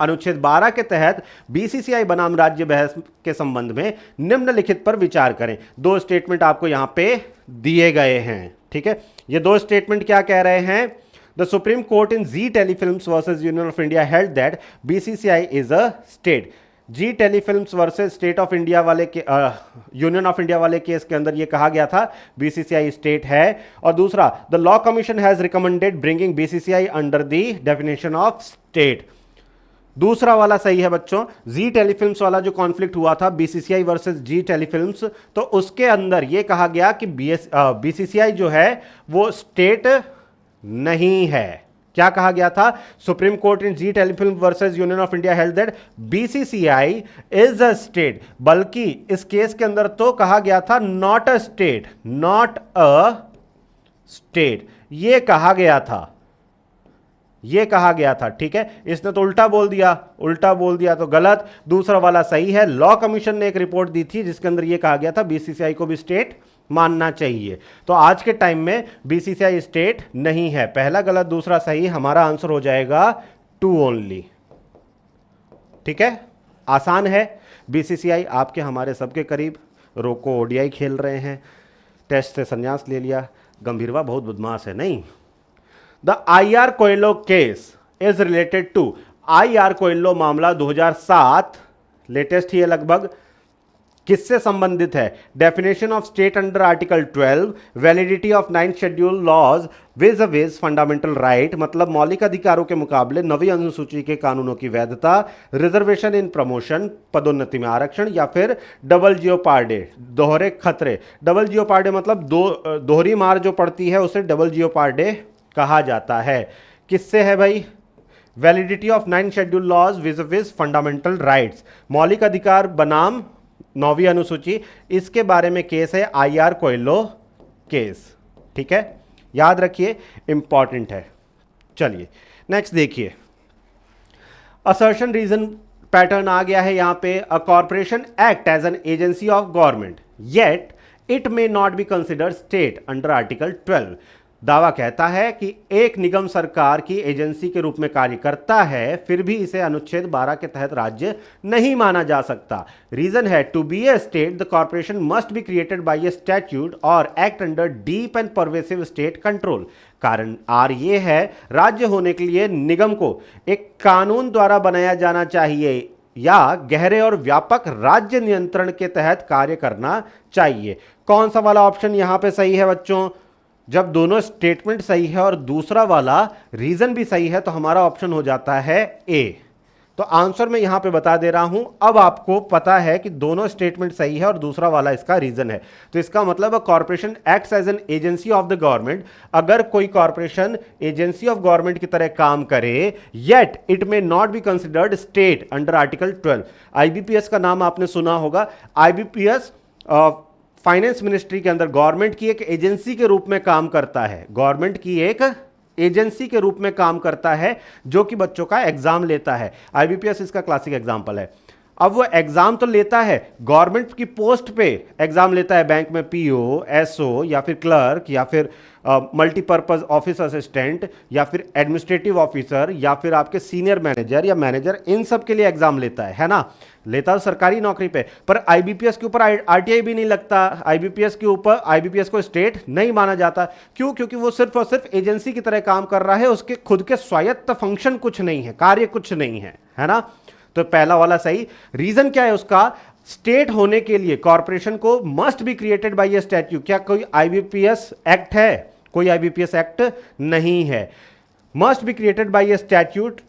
अनुच्छेद 12 के तहत बीसीसीआई बनाम राज्य बहस के संबंध में निम्नलिखित पर विचार करें। दो स्टेटमेंट आपको यहां पे दिए गए हैं। ठीक है, ये दो स्टेटमेंट क्या कह रहे हैं? The supreme court in Zee telefilms versus union of India held that BCCI is a state. Zee telefilms versus state of India वाले के यूनियन ऑफ इंडिया वाले केस के अंदर यह कहा गया था बीसीसीआई स्टेट है। और दूसरा, the law commission has recommended bringing BCCI under the definition of state. दूसरा वाला सही है बच्चों। जी टेलीफिल्म्स वाला जो कॉन्फ्लिक्ट हुआ था बीसीसीआई वर्सेस जी टेलीफिल्म्स, तो उसके अंदर यह कहा गया कि बीसीसीआई जो है वो स्टेट नहीं है। क्या कहा गया था? Supreme court in Zee telefilm versus union of India held that BCCI is a state. बल्कि इस केस के अंदर तो कहा गया था not a state, not a state ये कहा गया था, ये कहा गया था। ठीक है, इसने तो उल्टा बोल दिया, उल्टा बोल दिया तो गलत। दूसरा वाला सही है। लॉ कमीशन ने एक रिपोर्ट दी थी जिसके अंदर यह कहा गया था बीसीसीआई को भी स्टेट मानना चाहिए। तो आज के टाइम में बीसीसीआई स्टेट नहीं है। पहला गलत, दूसरा सही, हमारा आंसर हो जाएगा 2 ओनली। ठीक है, आसान है। बीसीसीआई आपके हमारे सबके करीब। रोको ओडीआई खेल रहे हैं, टेस्ट से संन्यास ले लिया, गंभीरवा बहुत बदमाश है नहीं। The IR Coelho case is related to, IR Coelho मामला 2007 लेटेस्ट ही है लगभग, किससे संबंधित है? Definition of state under article 12, validity of 9th schedule laws vis-a-vis fundamental right मतलब मौलिक अधिकारों के मुकाबले 9वीं अनुसूची के कानूनों की वैधता, रिजर्वेशन इन प्रमोशन पदोन्नति में आरक्षण, या फिर डबल जियोपार्डे दोहरे खतरे। डबल जियोपार्डे मतलब दोहरी मार जो पड़ती है उसे डबल जियोपार्डे कहा जाता है। किससे है भाई? Validity of 9th schedule laws vis-a-vis fundamental rights, मौलिक अधिकार बनाम 9वीं अनुसूची, इसके बारे में केस है आईआर कोयलो केस। ठीक है, याद रखिए, इंपॉर्टेंट है। चलिए नेक्स्ट देखिए, असर्शन रीजन पैटर्न आ गया है यहां पे। A corporation acts as an agency of government yet it may not be considered state under article 12। दावा कहता है कि एक निगम सरकार की एजेंसी के रूप में कार्य करता है, फिर भी इसे अनुच्छेद 12 के तहत राज्य नहीं माना जा सकता। रीजन है, to be a state the corporation must be created by a statute और act under deep and pervasive state control. कारण आर ये है, राज्य होने के लिए निगम को एक कानून द्वारा बनाया जाना चाहिए या गहरे और व्यापक राज्य नियंत्रण के तहत कार्य करना चाहिए। कौन सा वाला ऑप्शन यहां पे सही है बच्चों? जब दोनों स्टेटमेंट सही है और दूसरा वाला रीजन भी सही है तो हमारा ऑप्शन हो जाता है ए। तो आंसर मैं यहां पे बता दे रहा हूं। अब आपको पता है कि दोनों स्टेटमेंट सही है और दूसरा वाला इसका रीजन है, तो इसका मतलब corporation acts as an agency of the government. अगर कोई कॉर्पोरेशन एजेंसी ऑफ गवर्नमेंट की तरह काम करे, yet it may not be considered state under article 12। IBPS का नाम आपने सुना होगा। आईबीपीएस फाइनेंस मिनिस्ट्री के अंदर गवर्नमेंट की एक एजेंसी के रूप में काम करता है, गवर्नमेंट की एक एजेंसी के रूप में काम करता है जो कि बच्चों का एग्जाम लेता है। आईबीपीएस इसका क्लासिक एग्जांपल है। अब वो एग्जाम तो लेता है, गवर्नमेंट की पोस्ट पे एग्जाम लेता है, बैंक में पीओ, एसओ या फिर क्लर्क या फिर मल्टीपर्पज ऑफिस असिस्टेंट या फिर एडमिनिस्ट्रेटिव ऑफिसर या फिर आपके सीनियर मैनेजर या मैनेजर, इन सब के लिए एग्जाम लेता है ना। लेता तो सरकारी नौकरी पे, पर आईबीपीएस के ऊपर आरटीआई भी नहीं लगता, आईबीपीएस के ऊपर, आईबीपीएस को स्टेट नहीं माना जाता। क्यों? क्योंकि वो सिर्फ और सिर्फ एजेंसी की तरह काम कर रहा है, उसके खुद के स्वायत्त फंक्शन कुछ नहीं है, कार्य कुछ नहीं है ना। तो पहला वाला सही। रीजन क्या है उसका? स्टेट होने के लिए कॉर्पोरेशन को must be created by a statute. क्या कोई आईबीपीएस एक्ट है? कोई आईबीपीएस एक्ट नहीं है। Must be created by a statute,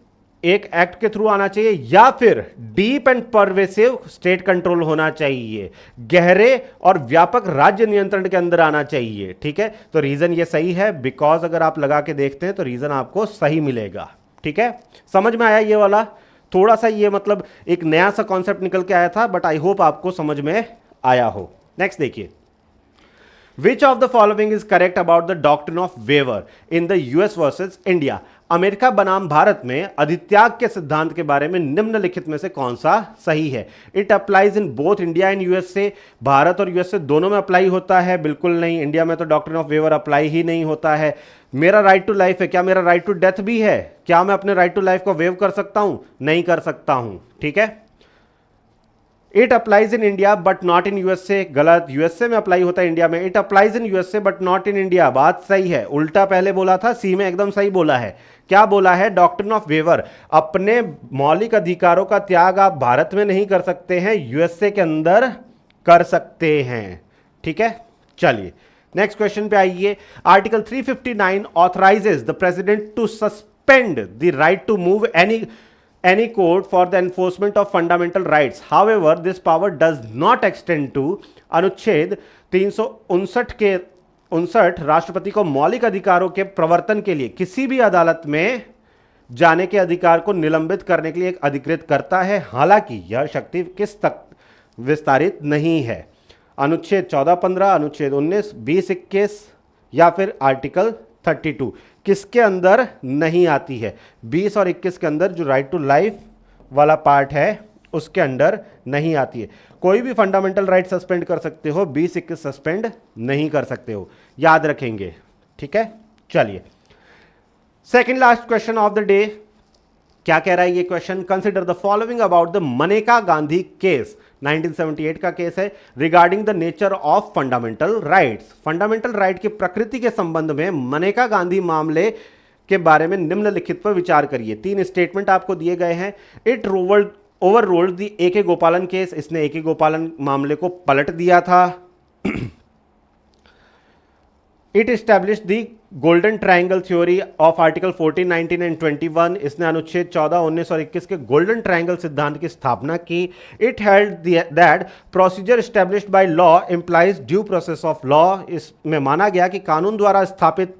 एक एक्ट के थ्रू आना चाहिए, या फिर deep and pervasive state control होना चाहिए, गहरे और व्यापक राज्य नियंत्रण के अंदर आना चाहिए। ठीक है, तो रीजन ये सही है, बिकॉज अगर आप लगा के देखते हैं तो रीजन आपको सही मिलेगा। ठीक है, समझ में आया ये वाला? थोड़ा सा ये मतलब एक नया सा कॉन्सेप्ट निकल के आया था, बट आई होप आपको समझ में आया हो। नेक्स्ट देखिए, which of the following is correct about the doctrine of waiver in the US versus India? अमेरिका बनाम भारत में अधित्याग के सिद्धांत के बारे में निम्नलिखित में से कौन सा सही है? It applies in both India and USA. Bharat और यूएसए दोनों में अप्लाई होता है? बिल्कुल नहीं। इंडिया में तो डॉक्ट्रिन ऑफ वेवर अप्लाई ही नहीं होता है। मेरा राइट टू लाइफ है, क्या मेरा राइट टू डेथ भी है? क्या मैं अपने राइट टू लाइफ को वेव कर सकता हूं? नहीं कर सकता हूं। ठीक है, it applies in India but not in USA, गलत। यूएसए में अप्लाई होता है, इंडिया में। It applies in USA but not in India, बात सही है। उल्टा पहले बोला था, सी में एकदम सही बोला है। क्या बोला है? डॉक्ट्रिन ऑफ वेवर, अपने मौलिक अधिकारों का त्याग आप भारत में नहीं कर सकते हैं, यूएसए के अंदर कर सकते हैं। ठीक है, चलिए नेक्स्ट क्वेश्चन पे आइए। Article 359 authorises the president to suspend the right to move any court for the enforcement of fundamental rights. However, this power does not extend to अनुच्छेद 359 के 59 राष्ट्रपति को मौलिक अधिकारों के प्रवर्तन के लिए किसी भी अदालत में जाने के अधिकार को निलंबित करने के लिए एक अधिकृत करता है। हालांकि यह शक्ति किस तक विस्तारित नहीं है? अनुच्छेद 14-15, अनुच्छेद 19, 20-21 या फिर आर्टिकल 32 किसके अंदर नहीं आती है? 20 और 21 के अंदर जो राइट टू लाइफ वाला पार्ट है उसके अंदर नहीं आती है। कोई भी फंडामेंटल राइट सस्पेंड कर सकते हो, 20-21 सस्पेंड नहीं कर सकते हो, याद रखेंगे। ठीक है, चलिए second last question of the day. क्या कह रहा है ये question? Consider the following about the Maneka Gandhi case, 1978 का केस है, regarding the nature of fundamental rights. Fundamental right की प्रकृति के संबंध में मनेका गांधी मामले के बारे में निम्नलिखित पर विचार करिए। 3 स्टेटमेंट आपको दिए गए हैं। It overruled the A K. Gopalan case, इसने ए.के. गोपालन मामले को पलट दिया था। It establish the golden triangle theory of article 14, 19 and 21, इसने अनुच्छेद 14, 19 और 21 के गोल्डन ट्रायंगल सिद्धांत की स्थापना की। It held that procedure established by law implies due process of law, इसमें माना गया कि कानून द्वारा स्थापित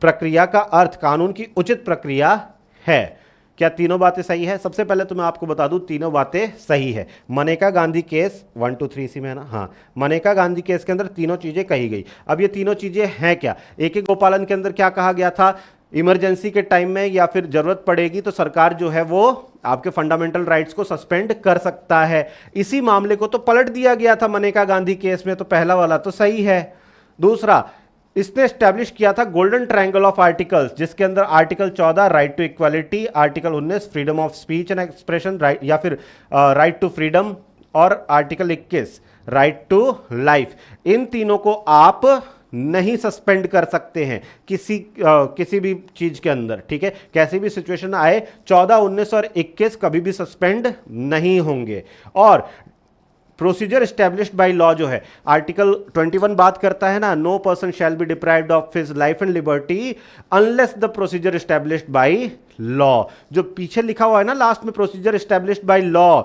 प्रक्रिया का अर्थ कानून की उचित प्रक्रिया है। क्या तीनों बातें सही है? सबसे पहले तो मैं आपको बता दूं तीनों बातें सही है। मनेका गांधी केस 1, 2, 3 इसी में है ना? हाँ, मनेका गांधी केस के अंदर तीनों चीजें कही गई। अब ये तीनों चीजें हैं क्या? ए.के. गोपालन के अंदर क्या कहा गया था? इमरजेंसी के टाइम में या फिर जरूरत पड़ेगी तो सरकार जो है वो आपके फंडामेंटल राइट्स को सस्पेंड कर सकता है। इसी मामले को तो पलट दिया गया था मनेका गांधी केस में, तो पहला वाला तो सही है। दूसरा, इसने एस्टैब्लिश किया था गोल्डन ट्रायंगल ऑफ आर्टिकल्स, जिसके अंदर article 14 right to equality, article 19 freedom of speech and expression right या फिर राइट टू फ्रीडम, और आर्टिकल 21 राइट टू लाइफ। इन तीनों को आप नहीं सस्पेंड कर सकते हैं किसी भी चीज के अंदर। ठीक है, कैसी भी सिचुएशन आए, 14, 19 और 21 कभी भी सस्पेंड नहीं होंगे। और प्रोसीजर एस्टैब्लिश्ड बाय लॉ जो है, आर्टिकल 21 बात करता है ना, no person shall be deprived of his life and liberty unless the procedure established by law. जो पीछे लिखा हुआ है ना लास्ट में, प्रोसीजर एस्टैब्लिश्ड बाय लॉ,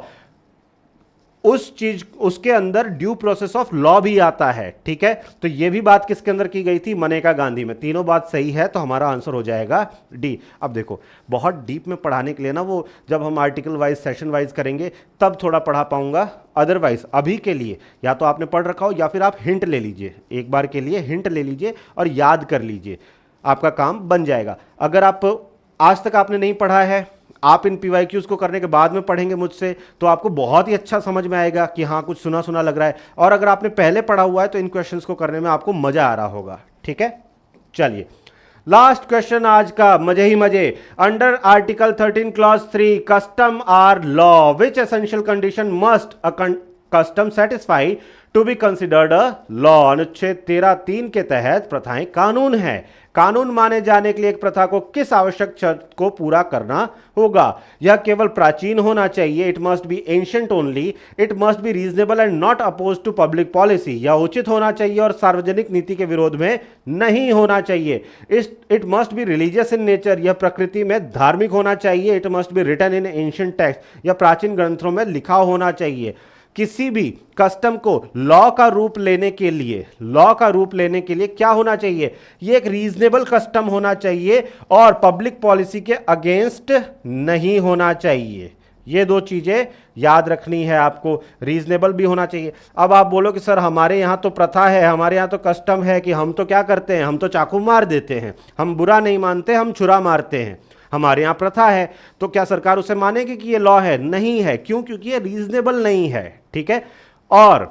उस चीज उसके अंदर ड्यू प्रोसेस ऑफ लॉ भी आता है। ठीक है, तो ये भी बात किसके अंदर की गई थी? मनेका गांधी में। तीनों बात सही है, तो हमारा आंसर हो जाएगा डी। अब देखो, बहुत डीप में पढ़ाने के लिए ना, वो जब हम आर्टिकल वाइज सेशन वाइज करेंगे तब थोड़ा पढ़ा पाऊंगा। अदरवाइज अभी के लिए या तो आपने पढ़ रखा हो या फिर आप हिंट ले लीजिए, एक बार के लिए हिंट ले लीजिए और याद कर लीजिए, आपका काम बन जाएगा। अगर आप आज तक आपने नहीं पढ़ा है, आप इन पीवाईक्यूज को करने के बाद में पढ़ेंगे मुझसे तो आपको बहुत ही अच्छा समझ में आएगा कि हाँ कुछ सुना सुना लग रहा है, और अगर आपने पहले पढ़ा हुआ है तो इन क्वेश्चंस को करने में आपको मजा आ रहा होगा। ठीक है, चलिए लास्ट क्वेश्चन आज का, मजे ही मजे। Under article 13 clause 3 custom are law, which essential condition must a custom satisfy to be considered a law. अनुच्छेद 13(3) के तहत प्रथाएं कानून है। कानून माने जाने के लिए एक प्रथा को किस आवश्यक शर्त को पूरा करना होगा? यह केवल प्राचीन होना चाहिए, it must be ancient only, it must be reasonable and not oppose to public policy, यह उचित होना चाहिए और सार्वजनिक नीति के विरोध में नहीं होना चाहिए। It must be religious in nature, यह प्रकृति में धार्मिक होना चाहिए। It must be written in ancient text, यह प्राचीन ग्रंथों में लिखा होना चाहिए। किसी भी कस्टम को लॉ का रूप लेने के लिए क्या होना चाहिए? ये एक रीजनेबल कस्टम होना चाहिए और पब्लिक पॉलिसी के अगेंस्ट नहीं होना चाहिए। ये दो चीजें याद रखनी है आपको, रीजनेबल भी होना चाहिए। अब आप बोलो कि सर हमारे यहां तो प्रथा है, हमारे यहां तो कस्टम है कि हम तो क्या करते हैं, हम तो चाकू मार देते हैं, हम बुरा नहीं मानते, हम छुरा मारते हैं, हमारे यहां प्रथा है, तो क्या सरकार उसे मानेगी कि ये लॉ है? नहीं है। क्यों? क्योंकि ये रीजनेबल नहीं है। ठीक है, और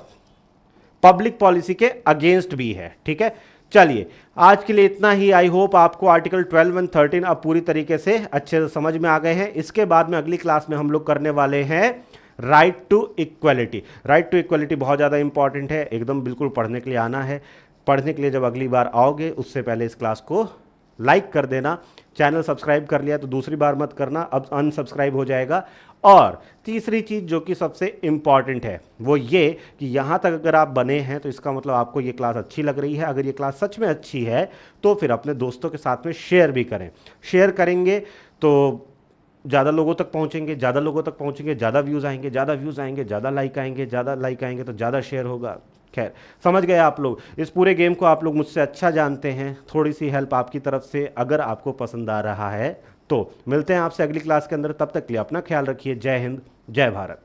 पब्लिक पॉलिसी के अगेंस्ट भी है। ठीक है, चलिए आज के लिए इतना ही। आई होप आपको आर्टिकल 12 एंड 13 अब पूरी तरीके से अच्छे से समझ में आ गए हैं। इसके बाद में अगली क्लास में हम लोग करने वाले हैं right to equality. Right to equality बहुत ज़्यादा इंपॉर्टेंट है, एकदम बिल्कुल पढ़ने के लिए आना है। पढ़ने के लिए जब अगली बार आओगे उससे पहले इस क्लास को लाइक कर देना, चैनल सब्सक्राइब कर लिया तो दूसरी बार मत करना, अब अनसब्सक्राइब हो जाएगा। और तीसरी चीज़ जो कि सबसे इम्पॉर्टेंट है वो ये कि यहाँ तक अगर आप बने हैं तो इसका मतलब आपको ये क्लास अच्छी लग रही है। अगर ये क्लास सच में अच्छी है तो फिर अपने दोस्तों के साथ में शेयर भी करें। शेयर करेंगे तो ज़्यादा लोगों तक पहुँचेंगे, ज़्यादा लोगों तक पहुँचेंगे, ज़्यादा व्यूज़ आएंगे, ज़्यादा व्यूज़ आएंगे, ज़्यादा लाइक आएंगे, ज़्यादा लाइक आएंगे तो ज़्यादा शेयर होगा। खैर समझ गए आप लोग, इस पूरे गेम को आप लोग मुझसे अच्छा जानते हैं। थोड़ी सी हेल्प आपकी तरफ से अगर आपको पसंद आ रहा है तो मिलते हैं आपसे अगली क्लास के अंदर। तब तक के लिए अपना ख्याल रखिए। जय हिंद, जय भारत।